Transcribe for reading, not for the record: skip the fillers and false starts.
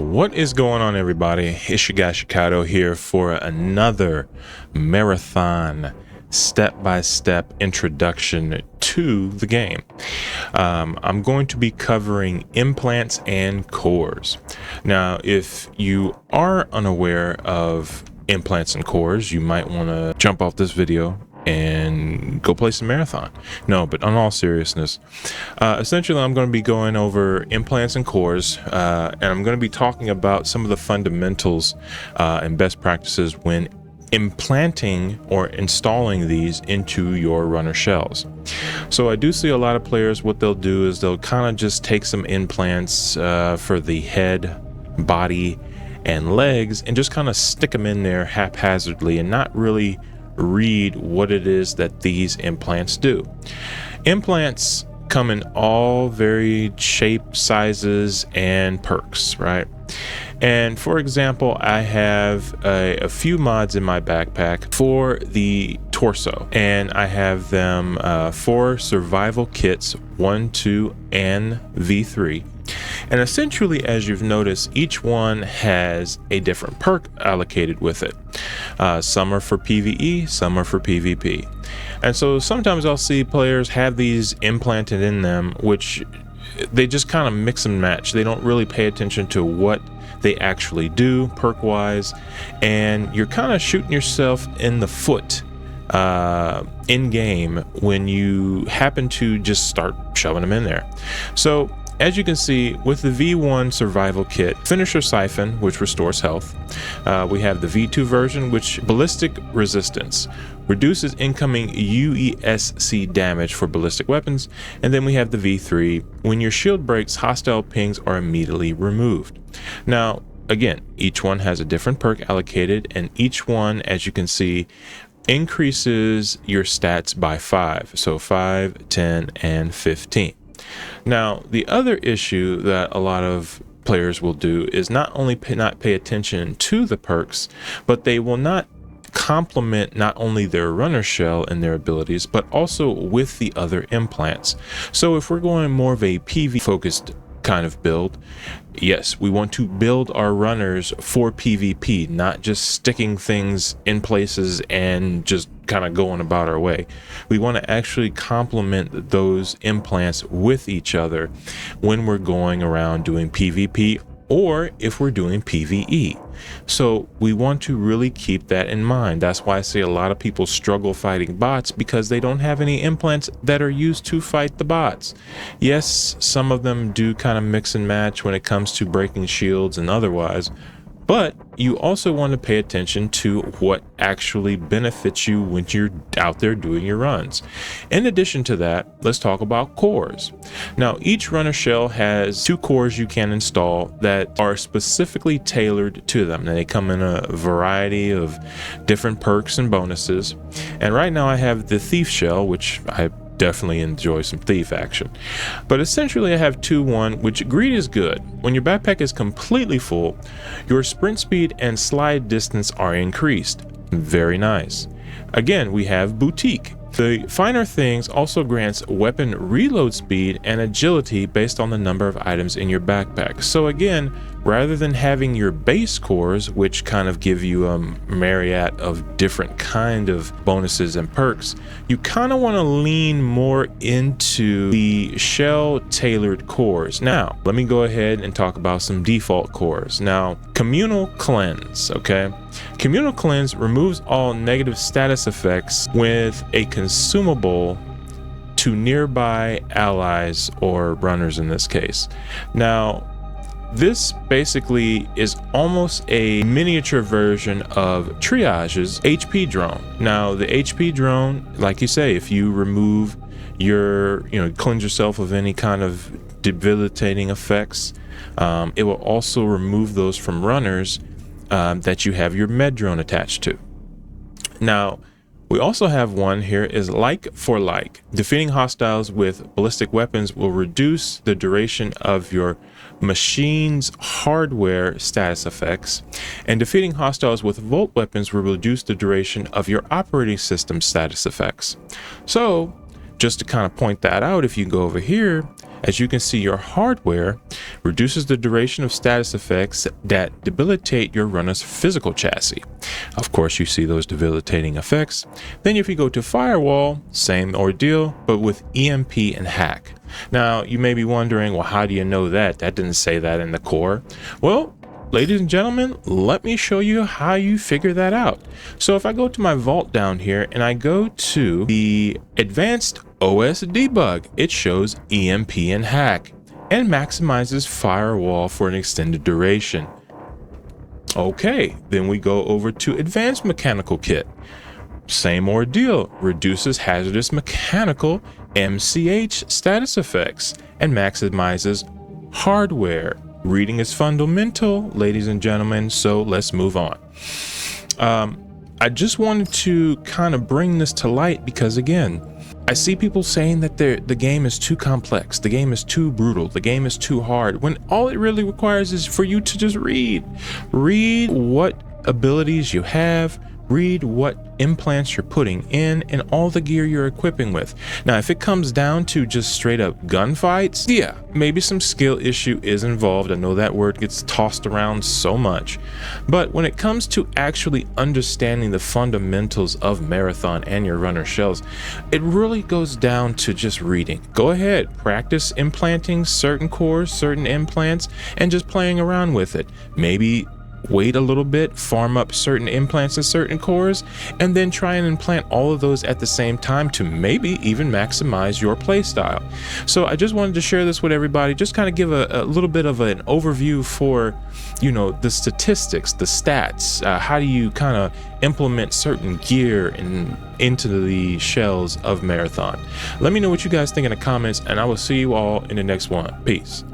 What is going on, everybody? It's your guy Shikato here for another marathon step-by-step introduction to the game. I'm going to be covering implants and cores. Now, if you are unaware of implants and cores, you might want to jump off this video and go play some Marathon. No, but on all seriousness, essentially I'm going to be going over implants and cores, and I'm going to be talking about some of the fundamentals and best practices when implanting or installing these into your runner shells. So I do see a lot of players, what they'll do is they'll kind of just take some implants for the head, body, and legs and just kind of stick them in there haphazardly and not really read what it is that these implants do. Implants come in all varied shapes, sizes, and perks, right? And for example, I have a few mods in my backpack for the torso, and I have them for survival kits 1, 2, and V3. And essentially, as you've noticed, each one has a different perk allocated with it. Some are for PvE, some are for PvP. And so sometimes I'll see players have these implanted in them, which they just kind of mix and match. They don't really pay attention to what they actually do perk wise, and you're kind of shooting yourself in the foot in game when you happen to just start shoving them in there. So as you can see, with the V1 survival kit, Finisher Siphon, which restores health. We have the V2 version, which ballistic resistance, reduces incoming UESC damage for ballistic weapons. And then we have the V3, when your shield breaks, hostile pings are immediately removed. Now, again, each one has a different perk allocated, and each one, as you can see, increases your stats by 5. So 5, 10, and 15. Now, the other issue that a lot of players will do is not only not pay attention to the perks, but they will not complement not only their runner shell and their abilities, but also with the other implants. So if we're going more of a PV focused kind of build, yes, we want to build our runners for PvP, not just sticking things in places and just kind of going about our way. We want to actually complement those implants with each other when we're going around doing PvP or if we're doing PvE. So we want to really keep that in mind. That's why I say a lot of people struggle fighting bots, because they don't have any implants that are used to fight the bots. Yes, some of them do kind of mix and match when it comes to breaking shields and otherwise, but you also want to pay attention to what actually benefits you when you're out there doing your runs. In addition to that, let's talk about cores. Now, each runner shell has 2 cores you can install that are specifically tailored to them. Now, they come in a variety of different perks and bonuses. And right now I have the Thief shell, which I definitely enjoy some thief action. But essentially I have 2-1, which greed is good. When your backpack is completely full, your sprint speed and slide distance are increased. Very nice. Again, we have boutique. The finer things also grants weapon reload speed and agility based on the number of items in your backpack. So again, rather than having your base cores, which kind of give you a myriad of different kind of bonuses and perks, you kind of want to lean more into the shell tailored cores. Now, let me go ahead and talk about some default cores. Now, Communal Cleanse, okay? Communal Cleanse removes all negative status effects with a consumable to nearby allies or runners in this case. Now, this basically is almost a miniature version of Triage's HP drone. Now, the HP drone, like you say, if you remove your, cleanse yourself of any kind of debilitating effects, it will also remove those from runners that you have your med drone attached to. Now, we also have one here is like for like. Defeating hostiles with ballistic weapons will reduce the duration of your machine's hardware status effects, and defeating hostiles with volt weapons will reduce the duration of your operating system status effects. So just to kind of point that out, if you go over here, As you can see, your hardware reduces the duration of status effects that debilitate your runner's physical chassis. Of course, you see those debilitating effects. Then if you go to firewall, same ordeal, but with EMP and hack. Now, you may be wondering, well, how do you know that? That didn't say that in the core. Well, ladies and gentlemen, let me show you how you figure that out. So if I go to my vault down here and I go to the advanced OS debug, it shows EMP and hack and maximizes firewall for an extended duration. Okay, then we go over to advanced mechanical kit. Same ordeal, reduces hazardous mechanical MCH status effects and maximizes hardware. Reading is fundamental, ladies and gentlemen, so let's move on. I just wanted to kind of bring this to light because, again, I see people saying that the game is too complex, the game is too brutal, the game is too hard, when all it really requires is for you to just read what abilities you have, read what implants you're putting in, and all the gear you're equipping with. Now, if it comes down to just straight up gunfights, yeah, maybe some skill issue is involved. I know that word gets tossed around so much. But when it comes to actually understanding the fundamentals of Marathon and your runner shells, it really goes down to just reading. Go ahead, practice implanting certain cores, certain implants, and just playing around with it. Maybe wait a little bit, farm up certain implants and certain cores, and then try and implant all of those at the same time to maybe even maximize your play style. So I just wanted to share this with everybody, just kind of give a little bit of an overview for, you know, the statistics, the stats, how do you kind of implement certain gear into the shells of Marathon. Let me know what you guys think in the comments, and I will see you all in the next one. Peace.